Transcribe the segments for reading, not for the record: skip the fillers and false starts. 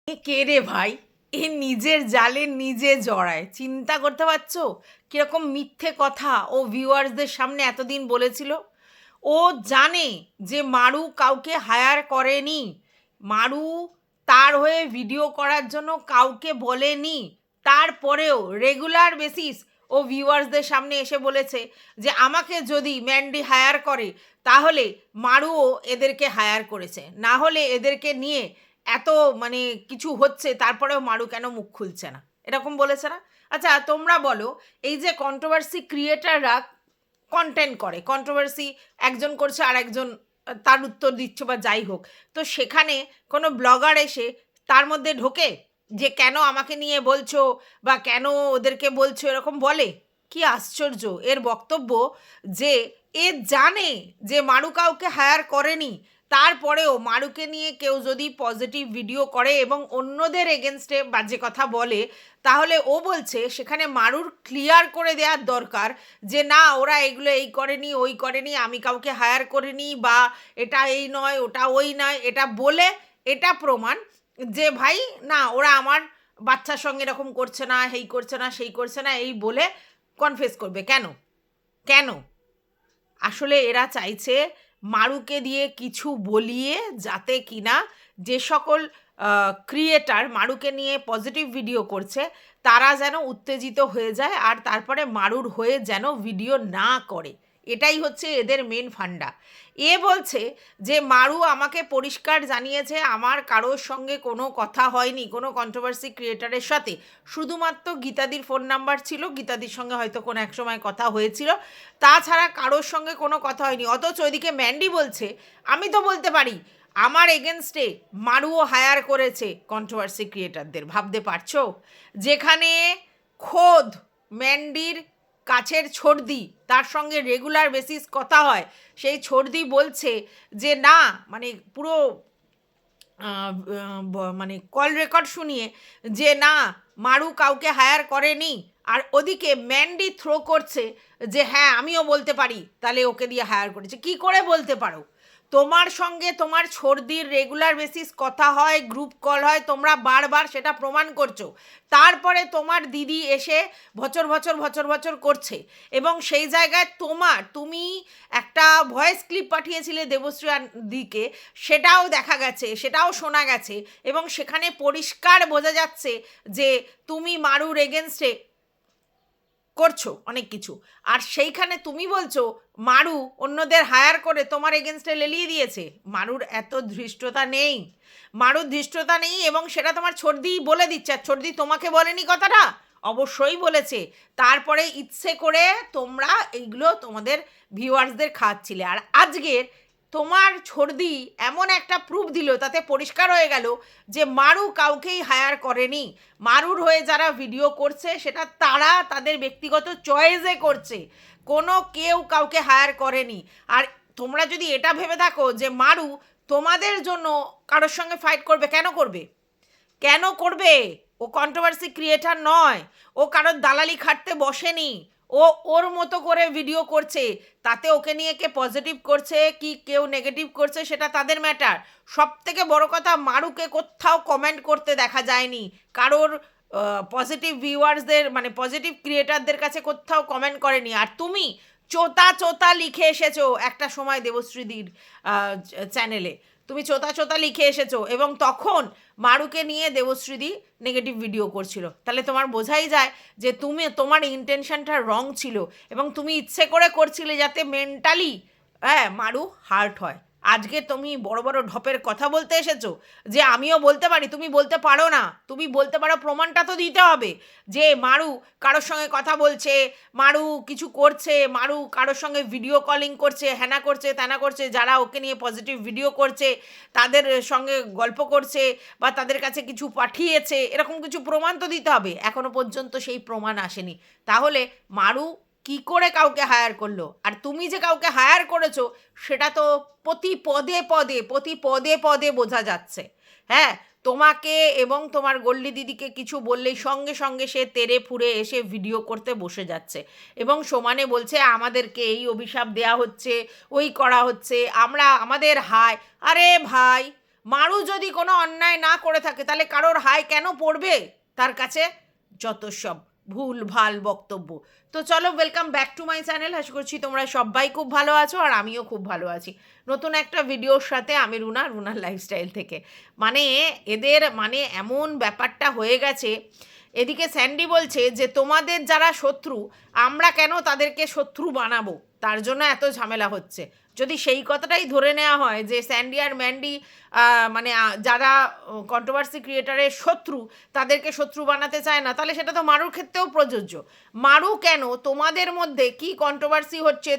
এ কে রে ভাই? এ নিজের জালে নিজে জড়ায়। চিন্তা করতে পারছো কিরকম মিথ্যে কথা ও ভিউয়ার্সদের সামনে এতদিন বলেছিল? ও জানে যে মারু কাউকে হায়ার করেনি। মারু তার হয়ে ভিডিও করার জন্য কাউকে বলেনি। তারপরেও রেগুলার বেসিস ও ভিউয়ার্সদের সামনে এসে বলেছে যে আমাকে যদি ম্যান্ডি হায়ার করে তাহলে মারুও এদেরকে হায়ার করেছে, না হলে এদেরকে নিয়ে এত মানে কিছু হচ্ছে তারপরেও মারু কেন মুখ খুলছে না, এরকম বলেছে না? আচ্ছা তোমরা বলো, এই যে কন্ট্রোভার্সি ক্রিয়েটাররা কন্টেন্ট করে, কন্ট্রোভার্সি একজন করছে আর একজন তার উত্তর দিচ্ছে বা যাই হোক, তো সেখানে কোনো ব্লগার এসে তার মধ্যে ঢোকে যে কেন আমাকে নিয়ে বলছো বা কেন ওদেরকে বলছো, এরকম বলে? কি আশ্চর্য এর বক্তব্য! যে এ জানে যে মারু কাউকে হায়ার করেনি, তারপরেও মারুকে নিয়ে কেউ যদি পজিটিভ ভিডিও করে এবং অন্যদের এগেনস্টে বাজে কথা বলে, তাহলে ও বলছে সেখানে মারুর ক্লিয়ার করে দেওয়ার দরকার যে না, ওরা এগুলো এই করেনি ওই করেনি, আমি কাউকে হায়ার করিনি, বা এটা এই নয় ওটা ওই নয়, এটা বলে এটা প্রমাণ যে ভাই না, ওরা আমার বাচ্চার সঙ্গে এরকম করছে না, এই করছে না সেই করছে না, এই বলে কনফেস করবে। কেন? কেন? আসলে এরা চাইছে মারুকে দিয়ে কিছু বলিয়ে যাতে কিনা যে সকল ক্রিয়েটার মারুকে নিয়ে পজিটিভ ভিডিও করছে তারা যেন উত্তেজিত হয়ে যায় আর তারপরে মারুর হয়ে যেন ভিডিও না করে। এটাই হচ্ছে এদের মেন ফান্ডা। এ বলছে যে মারু আমাকে পরিষ্কার জানিয়েছে আমার কারোর সঙ্গে কোনো কথা হয়নি, কোনো কন্ট্রোভার্সি ক্রিয়েটারের সাথে, শুধুমাত্র গীতাদির ফোন নাম্বার ছিল, গীতাদির সঙ্গে হয়তো কোনো এক সময় কথা হয়েছিল, তাছাড়া কারোর সঙ্গে কোনো কথা হয়নি। অথচ ওইদিকে ম্যান্ডি বলছে আমি তো বলতে পারি আমার এগেনস্টে মারুও হায়ার করেছে কন্ট্রোভার্সি ক্রিয়েটারদের। ভাবতে পারছো? যেখানে খোদ ম্যান্ডির কাছের ছর্দি, তার সঙ্গে রেগুলার বেসিস কথা হয়, সেই ছর্দি বলছে যে না, মানে পুরো মানে কল রেকর্ড শুনিয়ে যে না, মারু কাউকে হায়ার করেনি। আর ওদিকে ম্যান্ডি থ্রো করছে যে হ্যাঁ আমিও বলতে পারি, তাহলে ওকে দিয়ে হায়ার করেছে। কি করে বলতে পারো? তোমার সঙ্গে তোমার ছর্দির রেগুলার বেসিস কথা হয়, গ্রুপ কল হয়, তোমরা বারবার সেটা প্রমাণ করছো। তারপরে তোমার দিদি এসে ভচর ভচর ভচর ভচর করছে এবং সেই জায়গায় তুমি একটা ভয়েস ক্লিপ পাঠিয়েছিলে দেবশ্রী দিকে, সেটাও দেখা গেছে, সেটাও শোনা গেছে এবং সেখানে পরিষ্কার বোঝা যাচ্ছে যে তুমি মারুর এগেনস্টে করছো অনেক কিছু। আর সেইখানে তুমি বলছো মারু অন্যদের হায়ার করে তোমার এগেনস্টে লেলিয়ে দিয়েছে। মারুর এত ধৃষ্টতা নেই, মারুর ধৃষ্টতা নেই, এবং সেটা তোমার ছর্দিই বলে দিচ্ছে। আর ছর্দি তোমাকে বলেনি কথাটা? অবশ্যই বলেছে। তারপরে ইচ্ছে করে তোমরা এইগুলো তোমাদের ভিউয়ার্সদের খাওয়াচ্ছিলে। আর আজকের তোমার ছর্দি এমন একটা প্রুফ দিল, তাতে পরিষ্কার হয়ে গেল যে মারু কাউকেই হায়ার করেনি। মারুর হয়ে যারা ভিডিও করছে সেটা তারা তাদের ব্যক্তিগত চয়েসে করছে, কোনো কেউ কাউকে হায়ার করেনি। আর তোমরা যদি এটা ভেবে থাকো যে মারু তোমাদের জন্য কারোর সঙ্গে ফাইট করবে, কেন করবে? কেন করবে? ও কন্ট্রোভার্সি ক্রিয়েটার নয়, ও কারোর দালালি খাটতে বসেনি। ও ওর মতো করে ভিডিও করছে, তাতে ওকে নিয়ে কে পজিটিভ করছে কি কেউ নেগেটিভ করছে সেটা তাদের ম্যাটার। সব থেকে বড় কথা, মারুকে কোথাও কমেন্ট করতে দেখা যায়নি কারোর পজিটিভ ভিউয়ার্সদের, মানে পজিটিভ ক্রিয়েটারদের কাছে কোথাও কমেন্ট করেনি। আর তুমি চোতা চোতা লিখে এসেছো একটা সময় দেবশ্রীদির চ্যানেলে, তুমি চোতা চোতা লিখে এসেছো এবং তখন মারুকে নিয়ে দেবশ্রীদি নেগেটিভ ভিডিও করছিল। তাহলে তোমার বোঝাই যায় যে তোমার ইন্টেনশনটা রং ছিল এবং তুমি ইচ্ছে করে করছিলে যাতে মেন্টালি মারু হার্ট হয়। আজকে তুমি বড় বড় ঢপের কথা বলতে এসেছো যে আমিও বলতে পারি, তুমি বলতে পারো না। তুমি বলতে পারো, প্রমাণটা তো দিতে হবে যে মারু কারোর সঙ্গে কথা বলছে, মারু কিছু করছে, মারু কারোর সঙ্গে ভিডিও কলিং করছে, হ্যানা করছে ত্যানা করছে, যারা ওকে নিয়ে পজিটিভ ভিডিও করছে তাদের সঙ্গে গল্প করছে বা তাদের কাছে কিছু পাঠিয়েছে, এরকম কিছু প্রমাণ তো দিতে হবে। এখনো পর্যন্ত সেই প্রমাণ আসেনি। তাহলে মারু কি করে কাউকে হায়ার করলো? আর তুমি যে কাউকে হায়ার করেছো সেটা তো প্রতি পদে পদে বোঝা যাচ্ছে। হ্যাঁ, তোমাকে এবং তোমার গল্লি দিদিকে কিছু বললেই সঙ্গে সঙ্গে সে তেড়ে ফুঁড়ে এসে ভিডিও করতে বসে যাচ্ছে এবং সমানে বলছে আমাদেরকে এই অভিশাপ দেয়া হচ্ছে, ওই করা হচ্ছে, আমরা আমাদের হায়। আরে ভাই, মারু যদি কোনো অন্যায় না করে থাকে তাহলে কারোর হায় কেন পড়বে তার কাছে? যত সব ভুল ভাল বক্তব্য। তো চলো, welcome back to my channel. আশা করছি তোমরা সবাই খুব ভালো আছো আর আমিও খুব ভালো আছি। নতুন একটা ভিডিওর সাথে আমি রুনার লাইফস্টাইল থেকে। মানে এদের মানে এমন ব্যাপারটা হয়ে গেছে, এদিকে স্যান্ডি বলছে যে তোমাদের যারা শত্রু আমরা কেন তাদেরকে শত্রু বানাবো, তার জন্য এত ঝামেলা হচ্ছে। যদি সেই কথাটাই ধরে নেওয়া হয় যে স্যান্ডি আর ম্যান্ডি মানে যারা কন্ট্রোভার্সি ক্রিয়েটারের শত্রু তাদেরকে শত্রু বানাতে চায় না, তাহলে সেটা তো মারুর ক্ষেত্রেও প্রযোজ্য। মারু কেন, তোমাদের মধ্যে কি কন্ট্রোভার্সি হচ্ছে,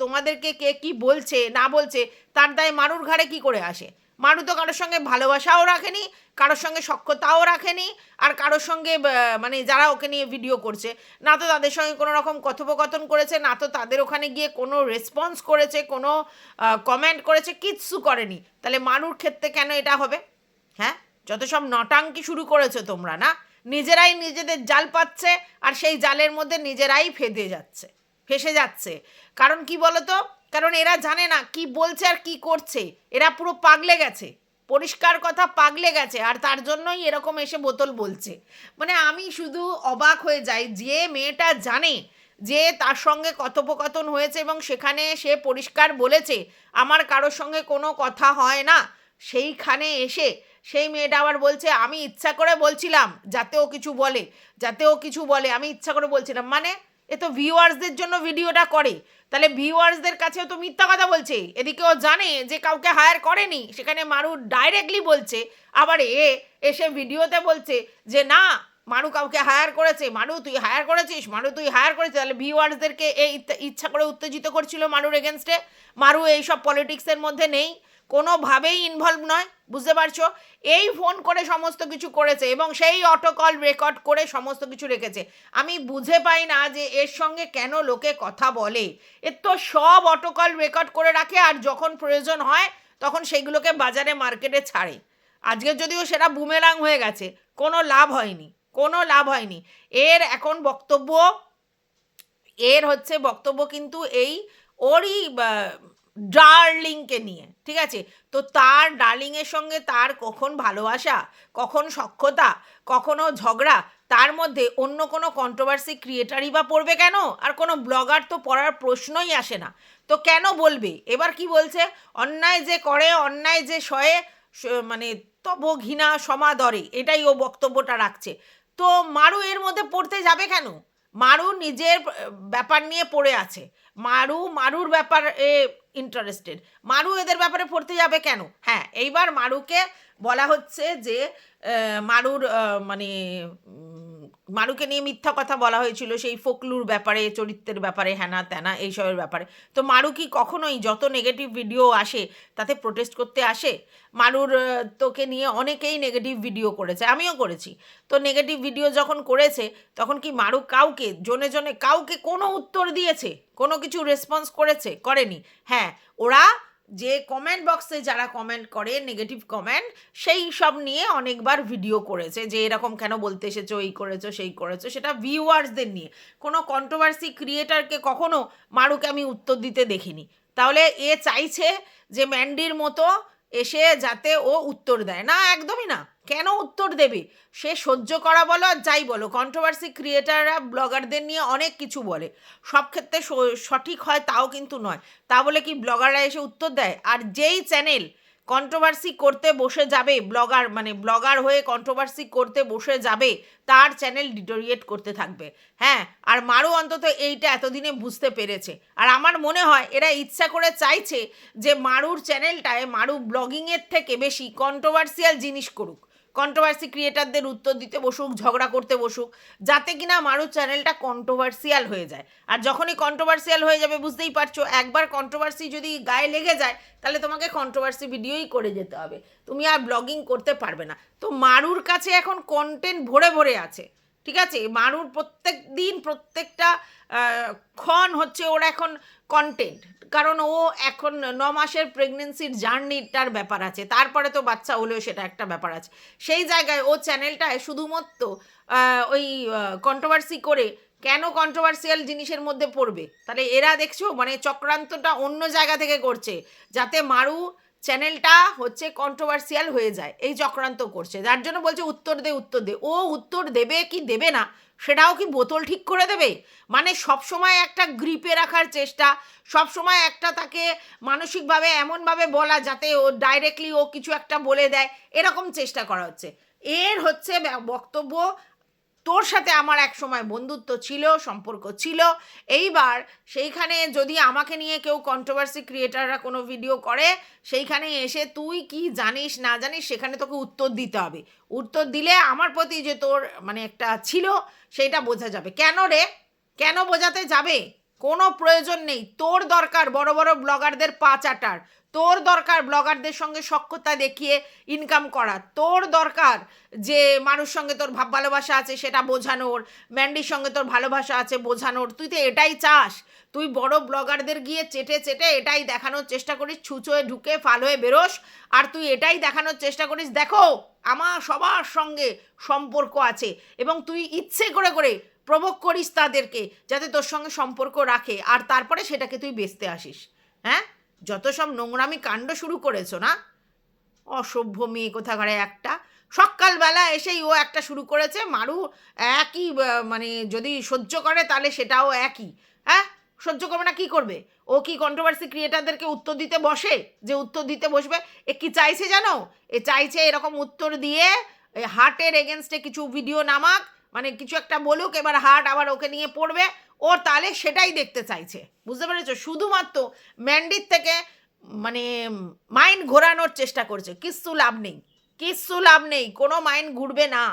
তোমাদেরকে কে কি বলছে না বলছে তার দায় মারুর ঘাড়ে কি করে আসে? মারু তো কারোর সঙ্গে ভালোবাসাও রাখেনি, কারোর সঙ্গে সখ্যতাও রাখেনি, আর কারোর সঙ্গে মানে যারা ওকে নিয়ে ভিডিও করছে না তো তাদের সঙ্গে কোনো রকম কথোপকথন করেছে, না তো তাদের ওখানে গিয়ে কোনো রেসপন্স করেছে, কোনো কমেন্ট করেছে, কিচ্ছু করেনি। তাহলে মারুর ক্ষেত্রে কেন এটা হবে? হ্যাঁ, যত সব নটাঙ্কি শুরু করেছো তোমরা, না নিজেরাই নিজেদের জাল পাচ্ছে আর সেই জালের মধ্যে নিজেরাই ফেসে যাচ্ছে। কারণ কি বলো তো, কারণ এরা জানে না কি বলছে আর কি করছে, এরা পুরো পাগলে গেছে, পরিষ্কার কথা পাগলে গেছে, আর তার জন্যই এরকম এসে বোতল বলছে। মানে আমি শুধু অবাক হয়ে যাই, যে মেয়েটা জানে যে তার সঙ্গে কথোপকথন হয়েছে এবং সেখানে সে পরিষ্কার বলেছে আমার কারোর সঙ্গে কোনো কথা হয় না, সেইখানে এসে সেই মেয়েটা আবার বলছে আমি ইচ্ছা করে বলছিলাম যাতে ও কিছু বলে আমি ইচ্ছা করে বলছিলাম। মানে এ তো ভিউয়ার্সদের জন্য ভিডিওটা করে, তাহলে ভিউয়ার্সদের কাছেও তো মিথ্যা কথা বলছে। এদিকে ও জানে যে কাউকে হায়ার করেনি, সেখানে মারু ডাইরেক্টলি বলছে, আবার এসে ভিডিওতে বলছে যে না মারু কাউকে হায়ার করেছে, মারু তুই হায়ার করেছিস, মারু তুই হায়ার করেছিস। তাহলে ভিউয়ার্সদেরকে এই ইচ্ছা করে উত্তেজিত করছিল মারুর এগেনস্টে। মারু এইসব পলিটিক্সের মধ্যে নেই, কোনোভাবেই ইনভলভ নয়, বুঝতে পারছো? এই ফোন করে সমস্ত কিছু করেছে এবং সেই অটো কল রেকর্ড করে সমস্ত কিছু রেখেছে। আমি বুঝে পাই না যে এর সঙ্গে কেন লোকে কথা বলে। এর তো সব অটো কল রেকর্ড করে রাখে আর যখন প্রয়োজন হয় তখন সেইগুলোকে বাজারে মার্কেটে ছাড়ে। আজকে যদিও সেটা বুমেরাং হয়ে গেছে, কোনো লাভ হয়নি। এর এখন বক্তব্য কিন্তু এই ওরই ডার্লিংকে নিয়ে, ঠিক আছে? তো তার ডার্লিংয়ের সঙ্গে তার কখন ভালোবাসা, কখন সখ্যতা, কখনো ঝগড়া, তার মধ্যে অন্য কোনো কন্ট্রোভার্সি ক্রিয়েটারই বা পড়বে কেন? আর কোনো ব্লগার তো পড়ার প্রশ্নই আসে না, তো কেন বলবে? এবার কি বলছে, অন্যায় যে করে অন্যায় যে সয়ে মানে তব ঘৃণা সমাদরে, এটাই ও বক্তব্যটা রাখছে। তো মারু এর মধ্যে পড়তে যাবে কেন? মারু নিজের ব্যাপার নিয়ে পড়ে আছে, মারুর ব্যাপার ইন্টারেস্টেড, মারু এদের ব্যাপারে পড়তে যাবে কেন? হ্যাঁ, এইবার মারুকে বলা হচ্ছে যে মারুর মানে মারুকে নিয়ে মিথ্যা কথা বলা হয়েছিল সেই ফোকলুর ব্যাপারে, চরিত্রের ব্যাপারে, হ্যানা ত্যানা এইসবের ব্যাপারে। তো মারু কি কখনোই যত নেগেটিভ ভিডিও আসে তাতে প্রোটেস্ট করতে আসে? মারুর তোকে নিয়ে অনেকেই নেগেটিভ ভিডিও করেছে, আমিও করেছি। তো নেগেটিভ ভিডিও যখন করেছে তখন কি মারু কাউকে জনে কাউকে কোনো উত্তর দিয়েছে, কোনো কিছু রেসপন্স করেনি? হ্যাঁ, ওরা যে কমেন্ট বক্সে যারা কমেন্ট করে নেগেটিভ কমেন্ট, সেই সব নিয়ে অনেকবার ভিডিও করেছে যে এরকম কেন বলতে এসেছো, এই করেছো সেই করেছো, সেটা ভিউয়ার্সদের নিয়ে। কোনো কন্ট্রোভার্সি ক্রিয়েটারকে কখনো মারুকে আমি উত্তর দিতে দেখিনি। তাহলে এ চাইছে যে ম্যান্ডির মতো এসে যাতে ও উত্তর দেয় না, একদমই না। কেন উত্তর দেবে? সে সহ্য করা বলো আর যাই বলো, কন্ট্রোভার্সি ক্রিয়েটাররা ব্লগারদের নিয়ে অনেক কিছু বলে, সব ক্ষেত্রে সঠিক হয় তাও কিন্তু নয়। তা বলে কি ব্লগাররা এসে উত্তর দেয়? আর যেই চ্যানেল কন্ট্রোভার্সি করতে বসে যাবে, ব্লগার হয়ে কন্ট্রোভার্সি করতে বসে যাবে, তার চ্যানেল ডিটোরিয়েট করতে থাকবে। হ্যাঁ, আর মারু অন্তত এইটা এতদিনে বুঝতে পেরেছে। আর আমার মনে হয় এরা ইচ্ছা করে চাইছে যে মারুর চ্যানেলটায় মারু ব্লগিংয়ের থেকে বেশি কন্ট্রোভার্সিয়াল জিনিস করুক, কন্ট্রোভার্সি ক্রিয়েটারদের উত্তর দিতে বসুক, ঝগড়া করতে বসুক, যাতে কিনা মারুর চ্যানেলটা কন্ট্রোভার্সিয়াল হয়ে যায়। আর যখনই কন্ট্রোভার্সিয়াল হয়ে যাবে, বুঝতেই পারছো, একবার কন্ট্রোভার্সি যদি গায়ে লেগে যায় তাহলে তোমাকে কন্ট্রোভার্সি ভিডিওই করে যেতে হবে, তুমি আর ব্লগিং করতে পারবে না। তো মারুর কাছে এখন কন্টেন্ট ভরে আছে, ঠিক আছে? মারুর প্রত্যেক দিন প্রত্যেকটা ক্ষণ হচ্ছে ওর এখন কন্টেন্ট, কারণ ও এখন 9 মাসের প্রেগনেন্সির জার্নিটার ব্যাপার আছে, তারপরে তো বাচ্চা হলেও সেটা একটা ব্যাপার আছে। সেই জায়গায় ও চ্যানেলটায় শুধুমাত্র ওই কন্ট্রোভার্সি করে কেন কন্ট্রোভার্সিয়াল জিনিসের মধ্যে পড়বে? তাহলে এরা দেখছো মানে চক্রান্তটা অন্য জায়গা থেকে করছে, যাতে মারু চ্যানেলটা হচ্ছে কন্ট্রোভার্সিয়াল হয়ে যায়, এই চক্রান্ত করছে, যার জন্য বলছে উত্তর দে উত্তর দে। ও উত্তর দেবে কি দেবে না সেটাও কি বোতল ঠিক করে দেবে? মানে সবসময় একটা গ্রিপে রাখার চেষ্টা, সবসময় একটা তাকে মানসিকভাবে এমনভাবে বলা যাতে ও ডাইরেক্টলি ও কিছু একটা বলে দেয়, এরকম চেষ্টা করা হচ্ছে। এর হচ্ছে বক্তব্য, তোর সাথে আমার এক সময় বন্ধুত্ব ছিল, সম্পর্ক ছিল, এইবার সেইখানে যদি আমাকে নিয়ে কেউ কন্ট্রোভার্সি ক্রিয়েটাররা কোনো ভিডিও করে, সেইখানে এসে তুই কি জানিস না জানিস সেখানে তোকে উত্তর দিতে হবে। উত্তর দিলে আমার প্রতি যে তোর মানে একটা ছিল সেইটা বোঝা যাবে। কেন রে? কেন বোঝাতে যাবে? কোনো প্রয়োজন নেই। তোর দরকার বড় বড় ব্লগারদের পা চাটার, তোর দরকার ব্লগারদের সঙ্গে সখ্যতা দেখিয়ে ইনকাম করা, তোর দরকার যে মানুষ সঙ্গে তোর ভাব ভালোবাসা আছে সেটা বোঝানোর, ম্যান্ডির সঙ্গে তোর ভালোবাসা আছে বোঝানোর। তুই তো এটাই চাস। তুই বড় ব্লগারদের গিয়ে চেটে চেটে এটাই দেখানোর চেষ্টা করিস, ছুঁচোয় ঢুকে ফাল হয়ে বেরোস, আর তুই এটাই দেখানোর চেষ্টা করিস দেখো আমার সবার সঙ্গে সম্পর্ক আছে, এবং তুই ইচ্ছে করে করে প্রভোগ করিস তাদেরকে যাতে তোর সঙ্গে সম্পর্ক রাখে, আর তারপরে সেটাকে তুই বেচতে আসিস। হ্যাঁ, যত সব নোংরামি কাণ্ড শুরু করেছো না, অসভ্য মেয়ে কোথাকারে একটা। সকালবেলা এসেই ও একটা শুরু করেছে, মারু একই মানে যদি সহ্য করে তাহলে সেটাও একই। হ্যাঁ, সহ্য করবে না কি করবে? ও কি কন্ট্রোভার্সি ক্রিয়েটারদেরকে উত্তর দিতে বসে? যে উত্তর দিতে বসবে, এ কি চাইছে জানো? এ চাইছে এরকম উত্তর দিয়ে হার্টের এগেনস্টে কিছু ভিডিও নামাক, মানে কিছু একটা বলুক, এবার হার্ট আবার ওকে নিয়ে পড়বে, ওর তাহলে সেটাই দেখতে চাইছে। বুঝতে পেরেছো? শুধুমাত্র ম্যান্ডির থেকে মানে মাইন্ড ঘোরানোর চেষ্টা করছে। কিচ্ছু লাভ নেই, কিচ্ছু লাভ নেই, কোনো মাইন্ড ঘুরবে না।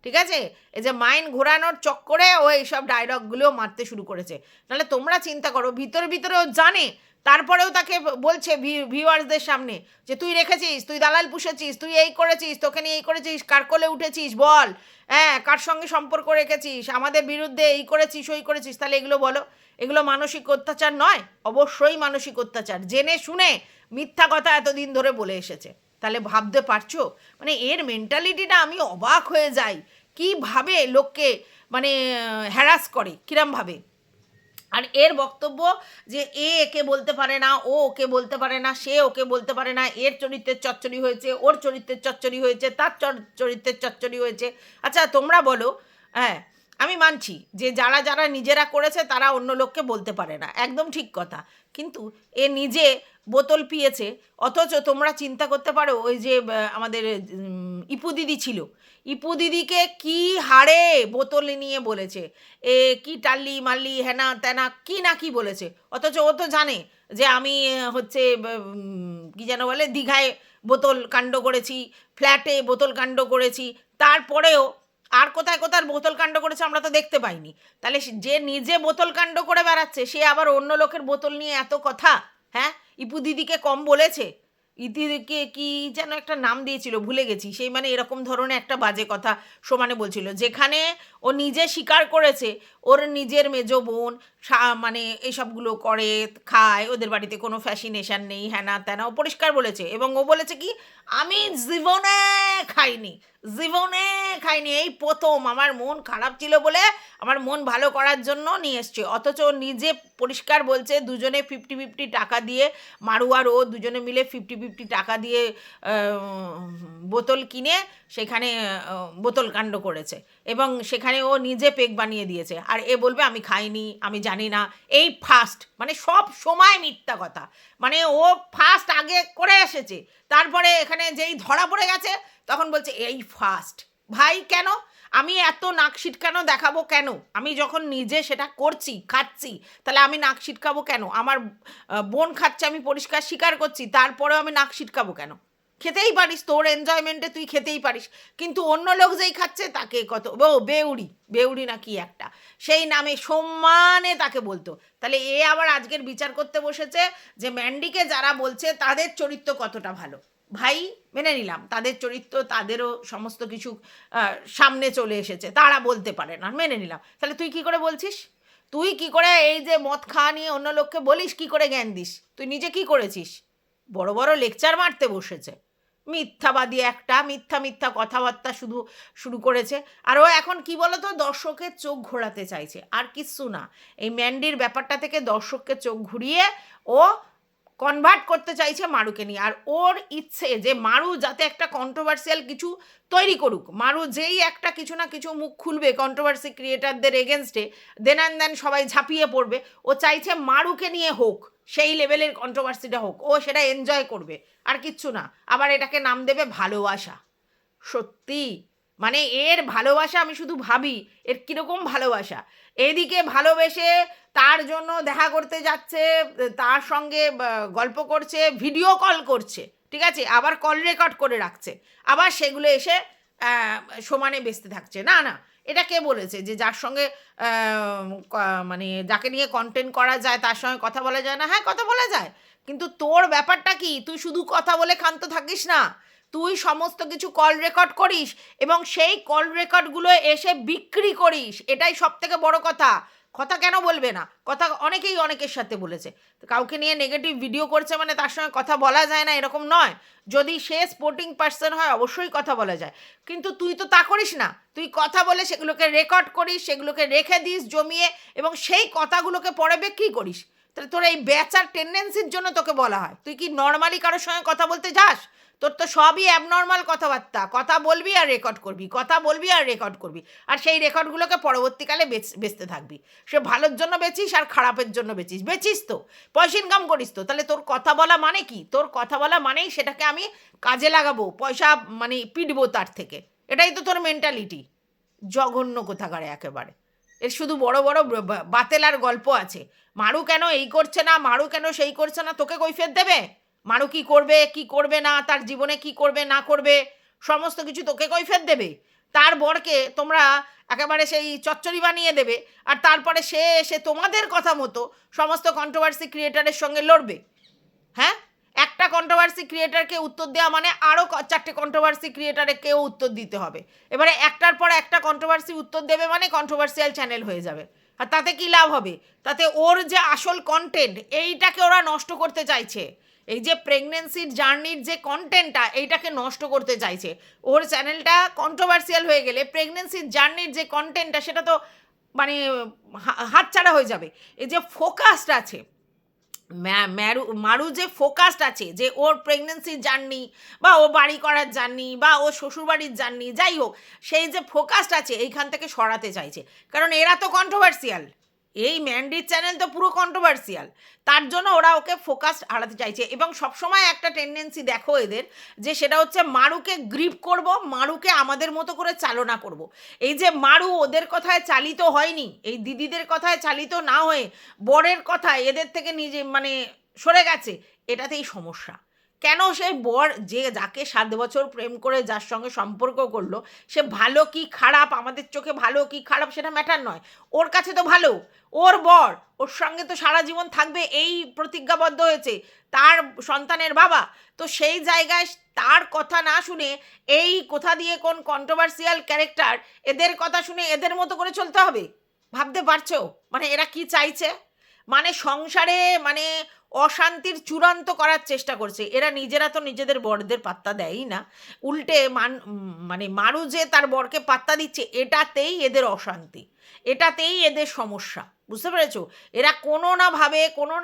ঠিক আছে? এই যে মাইন্ড ঘোরানোর চক্করে ও এইসব ডায়লগগুলোও মারতে শুরু করেছে। নাহলে তোমরা চিন্তা করো, ভিতরে ভিতরে ও জানে, তারপরেও তাকে বলছে ভিউয়ার্সদের সামনে যে তুই রেখেছিস, তুই দালাল পুষেছিস, তুই এই করেছিস, তোকে নিয়ে এই করেছিস, কার কোলে উঠেছিস বল, হ্যাঁ কার সঙ্গে সম্পর্ক রেখেছিস, আমাদের বিরুদ্ধে এই করেছিস ওই করেছিস। তাহলে এগুলো বলো, এগুলো মানসিক অত্যাচার নয়? অবশ্যই মানসিক অত্যাচার। জেনে শুনে মিথ্যা কথা এতদিন ধরে বলে এসেছে। তাহলে ভাবতে পারছো? মানে এর মেন্টালিটিটা আমি অবাক হয়ে যাই, কীভাবে লোককে মানে হ্যারাস করে, কিরমভাবে। আর এর বক্তব্য যে এ একে বলতে পারে না, ও ওকে বলতে পারে না, সে ওকে বলতে পারে না, এর চরিত্রের চচ্চড়ি হয়েছে, ওর চরিত্রের চচ্চড়ি হয়েছে, তার চরিত্রের চচ্চড়ি হয়েছে। আচ্ছা তোমরা বলো, হ্যাঁ আমি মানছি যে যারা যারা নিজেরা করেছে তারা অন্য লোককে বলতে পারে না, একদম ঠিক কথা। কিন্তু এ নিজে বোতল পিয়েছে, অথচ তোমরা চিন্তা করতে পারো ওই যে আমাদের ইপু দিদি ছিল, ইপু দিদিকে কি হারে বোতল নিয়ে বলেছে, এ কি টাল্লি মাল্লি হেনা তেনা কি না কি বলেছে। অথচ ও তো জানে যে আমি হচ্ছে কি যেন বলে দীঘায় বোতল কাণ্ড করেছি, ফ্ল্যাটে বোতল কাণ্ড করেছি, তারপরেও আর কোথায় কোথায় বোতল কাণ্ড করেছে আমরা তো দেখতে পাইনি। তাহলে যে নিজে বোতল কাণ্ড করে বেড়াচ্ছে সে আবার অন্য লোকের বোতল নিয়ে এত কথা। হ্যাঁ, ইপু দিদিকে কম বলেছে? ইদিকে কি যেন একটা নাম দিয়েছিল ভুলে গেছি, সেই মানে এরকম ধরনের একটা বাজে কথা সমানে বলছিল, যেখানে ও নিজে স্বীকার করেছে ওর নিজের মেজো বোন মানে এইসবগুলো করে খায়, ওদের বাড়িতে কোনো ফ্যাসিনেশন নেই, হ্যানা ত্যানা, ও পরিষ্কার বলেছে। এবং ও বলেছে কি, আমি জীবনে খাইনি, জীবনে খাইনি, এই প্রথম আমার মন খারাপ ছিল বলে আমার মন ভালো করার জন্য নিয়ে এসছে। অথচ ও নিজে পরিষ্কার বলছে দুজনে 50-50 টাকা দিয়ে, মারু আর ও দুজনে মিলে 50-50 টাকা দিয়ে বোতল কিনে সেখানে বোতল কাণ্ড করেছে, এবং সেখানে ও নিজে পেক বানিয়ে দিয়েছে। আর এ বলবে আমি খাইনি, আমি জানি না। এই ফার্স্ট, মানে সব সময় মিথ্যা কথা, মানে ও ফার্স্ট আগে করে এসেছে, তারপরে এখানে যেই ধরা পড়ে গেছে তখন বলছে এই ফার্স্ট। ভাই কেন? আমি এত নাক সিটকানো দেখাবো কেন? আমি যখন নিজে সেটা করছি খাচ্ছি, তাহলে আমি নাক সিটকাবো কেন? আমার বোন খাচ্ছে, আমি পরিষ্কার স্বীকার করছি, তারপরেও আমি নাক সিটকাবো কেন? খেতেই পারিস, তোর এনজয়মেন্টে তুই খেতেই পারিস, কিন্তু অন্য লোক যেই খাচ্ছে তাকে কত বেউড়ি, বেউড়ি না কি একটা সেই নামে সম্মানে তাকে বলতো। তাহলে এ আবার আজকের বিচার করতে বসেছে যে ম্যান্ডিকে যারা বলছে তাদের চরিত্র কতটা ভালো। ভাই মেনে নিলাম তাদের চরিত্র, তাদেরও সমস্ত কিছু সামনে চলে এসেছে, তারা বলতে পারে না, মেনে নিলাম। তাহলে তুই কি করে বলছিস? তুই কি করে এই যে মদ খাওয়া নিয়ে অন্য লোককে বলিস, কি করে জ্ঞান দিস? তুই নিজে কি করেছিস? বড় বড় লেকচার মারতে বসেছে, মিথ্যাবাদী একটা, মিথ্যা মিথ্যা কথাবার্তা শুধু শুরু করেছে। আর ও এখন কি বলতো, দর্শকের চোখ ঘোরাতে চাইছে, আর কিচ্ছু না। এই ম্যান্ডির ব্যাপারটা থেকে দর্শককে চোখ ঘুরিয়ে ও কনভার্ট করতে চাইছে মারুকে নিয়ে। আর ওর ইচ্ছে যে মারু যাতে একটা কন্ট্রোভার্সিয়াল কিছু তৈরি করুক, মারু যেই একটা কিছু না কিছু মুখ খুলবে কন্ট্রোভার্সি ক্রিয়েটারদের এগেনস্টে, দেন অ্যান্ড দেন সবাই ঝাঁপিয়ে পড়বে। ও চাইছে মারুকে নিয়ে হোক, সেই লেভেলের কন্ট্রোভার্সিটা হোক, ও সেটা এনজয় করবে, আর কিচ্ছু না। আবার এটাকে নাম দেবে ভালোবাসা। সত্যি মানে এর ভালোবাসা আমি শুধু ভাবি এর কীরকম ভালোবাসা। এদিকে ভালোবেসে তার জন্য দেখা করতে যাচ্ছে, তার সঙ্গে গল্প করছে, ভিডিও কল করছে, ঠিক আছে, আবার কল রেকর্ড করে রাখছে, আবার সেগুলো এসে সমানে বেচতে থাকছে। না না, এটা কে বলেছে যে যার সঙ্গে মানে যাকে নিয়ে কন্টেন্ট করা যায় তার সঙ্গে কথা বলা যায় না? হ্যাঁ, কথা বলা যায়, কিন্তু তোর ব্যাপারটা কি? তুই শুধু কথা বলে ক্ষান্ত থাকিস না, তুই সমস্ত কিছু কল রেকর্ড করিস এবং সেই কল রেকর্ডগুলো এসে বিক্রি করিস। এটাই সব থেকে বড় কথা। কথা কেন বলবে না? কথা অনেকেই অনেকের সাথে বলেছে। তো কাউকে নিয়ে নেগেটিভ ভিডিও করছে মানে তার সঙ্গে কথা বলা যায় না এরকম নয়। যদি সে স্পোর্টিং পার্সন হয় অবশ্যই কথা বলা যায়, কিন্তু তুই তো তা করিস না। তুই কথা বলে সেগুলোকে রেকর্ড করিস, সেগুলোকে রেখে দিস জমিয়ে, এবং সেই কথাগুলোকে পরে বিক্রি করিস। তাহলে তোর এই বেচার টেন্ডেন্সির জন্য তোকে বলা হয়। তুই কি নর্মালি কারোর সঙ্গে কথা বলতে যাস? তোর তো সবই অ্যাবনর্মাল কথাবার্তা। কথা বলবি আর রেকর্ড করবি, কথা বলবি আর রেকর্ড করবি, আর সেই রেকর্ডগুলোকে পরবর্তীকালে বেচতে থাকবি। সে ভালোর জন্য বেচিস আর খারাপের জন্য বেচিস তো, পয়সা ইনকাম করিস তো। তাহলে তোর কথা বলা মানে কি? তোর কথা বলা মানেই সেটাকে আমি কাজে লাগাবো, পয়সা মানে পিটবো তার থেকে। এটাই তো তোর মেন্টালিটি। জঘন্য কোথাকারে একেবারে। এর শুধু বড় বড় বাতেলার গল্প আছে। মারু কেন এই করছে না, মারু কেন সেই করছে না, তোকে কৈফিয়ত দেবে? মারু কি করবে কি করবে না, তার জীবনে কি করবে না করবে, সমস্ত কিছু তোকে কৈফিয়ত দেবে? তার বরকে তোমরা একেবারে সেই চচ্চড়ি বানিয়ে দেবে, আর তারপরে সে এসে তোমাদের কথা মতো সমস্ত কন্ট্রোভার্সি ক্রিয়েটারের সঙ্গে লড়বে। হ্যাঁ, একটা কন্ট্রোভার্সি ক্রিয়েটারকে উত্তর দেওয়া মানে আরও 4টে কন্ট্রোভার্সি ক্রিয়েটারকেও উত্তর দিতে হবে। এবারে একটার পর একটা কন্ট্রোভার্সি উত্তর দেবে মানে কন্ট্রোভার্সিয়াল চ্যানেল হয়ে যাবে। আর তাতে কি লাভ হবে? তাতে ওর যে আসল কন্টেন্ট এইটাকে ওরা নষ্ট করতে চাইছে। এই যে প্রেগনেন্সির জার্নির যে কন্টেন্টটা, এইটাকে নষ্ট করতে চাইছে। ওর চ্যানেলটা কন্ট্রোভার্সিয়াল হয়ে গেলে প্রেগনেন্সির জার্নির যে কন্টেন্টটা সেটা তো মানে হাতছাড়া হয়ে যাবে। এই যে ফোকাসড আছে মারু, যে ফোকাসড আছে যে ওর প্রেগনেন্সির জার্নি বা ও বাড়ি করার জার্নি বা ও শ্বশুরবাড়ির জার্নি, যাই হোক, সেই যে ফোকাসড আছে এইখান থেকে সরাতে চাইছে। কারণ এরা তো কন্ট্রোভার্সিয়াল, এই ম্যান্ডির চ্যানেল তো পুরো কন্ট্রোভার্সিয়াল, তার জন্য ওরা ওকে ফোকাস হারাতে চাইছে। এবং সবসময় একটা টেন্ডেন্সি দেখো এদের, যে সেটা হচ্ছে মারুকে গ্রিপ করব, মারুকে আমাদের মতো করে চালনা করব। এই যে মারু ওদের কথায় চালিত হয়নি, এই দিদিদের কথায় চালিত না হয়ে বরের কথায় এদের থেকে নিজে মানে সরে গেছে, এটাতেই সমস্যা। কেন? সে বর যে যাকে 7 বছর প্রেম করে যার সঙ্গে সম্পর্ক করলো, সে ভালো কি খারাপ, আমাদের চোখে ভালো কি খারাপ সেটা ম্যাটার নয়, ওর কাছে তো ভালো। ওর বর, ওর সঙ্গে তো সারা জীবন থাকবে এই প্রতিজ্ঞাবদ্ধ হয়েছে, তার সন্তানের বাবা। তো সেই জায়গায় তার কথা না শুনে এই কোথা দিয়ে কোন কন্ট্রোভার্সিয়াল ক্যারেক্টার এদের কথা শুনে এদের মতো করে চলতে হবে? ভাবতে পারছো মানে এরা কি চাইছে? মানে সংসারে মানে অশান্তির চূড়ান্ত করার চেষ্টা করছে। এরা নিজেরা তো নিজেদের বরদের পাত্তা দেয়ই না, উল্টে মানে মারু যে তার বরকে পাত্তা দিচ্ছে, এটাতেই এদের অশান্তি, এটাতেই এদের সমস্যা। বুঝতে পেরেছো? এরা কোনো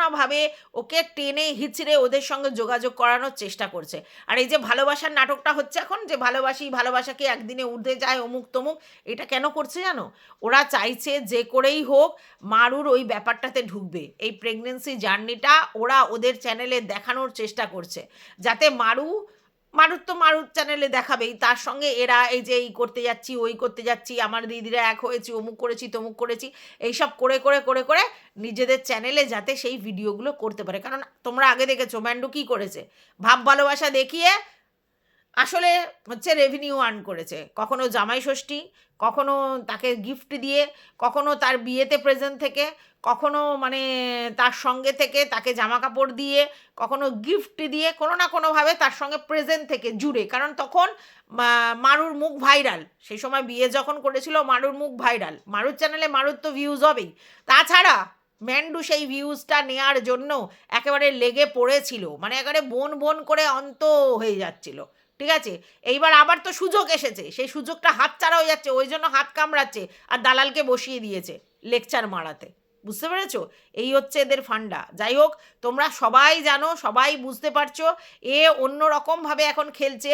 না ভাবে ওকে টেনে হিচড়ে ওদের সঙ্গে যোগাযোগ করানোর চেষ্টা করছে। আর এই যে ভালোবাসার নাটকটা হচ্ছে এখন, যে ভালোবাসাকে একদিনে উঠে যায় অমুক তমুক, এটা কেন করছে জানো? ওরা চাইছে যে করেই হোক মারুর ওই ব্যাপারটাতে ঢুকবে। এই প্রেগনেন্সি জার্নিটা ওরা ওদের চ্যানেলে দেখানোর চেষ্টা করছে, যাতে মারুর চ্যানেলে দেখাবেই, তার সঙ্গে এরা এই যে এই করতে যাচ্ছি ওই করতে যাচ্ছি, আমার দিদিরা এক হয়েছি, অমুক করেছি তমুক করেছি, এইসব করে করে করে করে নিজেদের চ্যানেলে যাতে সেই ভিডিওগুলো করতে পারে। কারণ তোমরা আগে দেখেছো ম্যান্ডু কী করেছে, ভাব ভালোবাসা দেখিয়ে আসলে হচ্ছে রেভিনিউ আর্ন করেছে। কখনো জামাই ষষ্ঠী, কখনো তাকে গিফট দিয়ে, কখনো তার বিয়েতে প্রেজেন্ট থেকে, কখনো মানে তার সঙ্গে থেকে তাকে জামা কাপড় দিয়ে, কখনো গিফট দিয়ে, কোনো না কোনোভাবে তার সঙ্গে প্রেজেন্ট থেকে জুড়ে। কারণ তখন মারুর মুখ ভাইরাল, সেই সময় বিয়ে যখন করেছিল মারুর মুখ ভাইরাল, মারুর চ্যানেলে মারুর তো ভিউজ হবেই। তাছাড়া ম্যান্ডু সেই ভিউজটা নেওয়ার জন্য একেবারে লেগে পড়েছিল, মানে একেবারে বোন করে অন্ত হয়ে যাচ্ছিল। ঠিক আছে, এইবার আবার তো সুযোগ এসেছে, সেই সুযোগটা হাতছাড়া হয়ে যাচ্ছে, ওই জন্য হাত কামড়াচ্ছে আর দালালকে বসিয়ে দিয়েছে লেকচার মারাতে। বুঝতে পেরেছো? এই হচ্ছে এদের ফান্ডা। যাই হোক, তোমরা সবাই জানো, সবাই বুঝতে পারছো, এ অন্য রকমভাবে এখন খেলছে।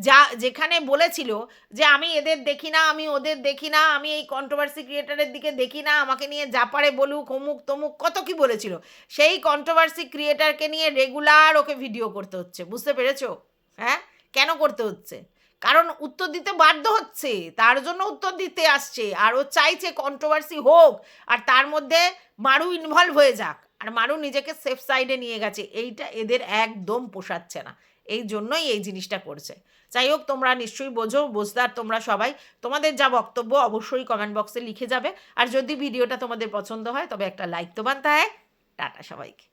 যা যেখানে বলেছিল যে আমি এদের দেখি না, আমি ওদের দেখি না, আমি এই কন্ট্রোভার্সি ক্রিয়েটারের দিকে দেখি না, আমাকে নিয়ে যা পারে বলুক, অমুক তমুক কত কি বলেছিল, সেই কন্ট্রোভার্সি ক্রিয়েটারকে নিয়ে রেগুলার ওকে ভিডিও করতে হচ্ছে। বুঝতে পেরেছো? হ্যাঁ, কেন করতে হচ্ছে? কারণ উত্তর দিতে বাধ্য হচ্ছে, তার জন্য উত্তর দিতে আসছে। আর ও চাইছে কন্ট্রোভার্সি হোক, আর তার মধ্যে মারু ইনভলভ হয়ে যাক, আর মারু নিজেকে সেফ সাইডে নিয়ে গেছে। এইটা এদের একদম পোষাচ্ছে না, এই জন্যই এই জিনিসটা করছে। যাই হোক, তোমরা নিশ্চয়ই বোঝো, বুঝদার তোমরা সবাই। তোমাদের যা বক্তব্য অবশ্যই কমেন্ট বক্সে লিখে যাবে। আর যদি ভিডিওটা তোমাদের পছন্দ হয় তবে একটা লাইক তো বানতে হয়। টাটা সবাইকে।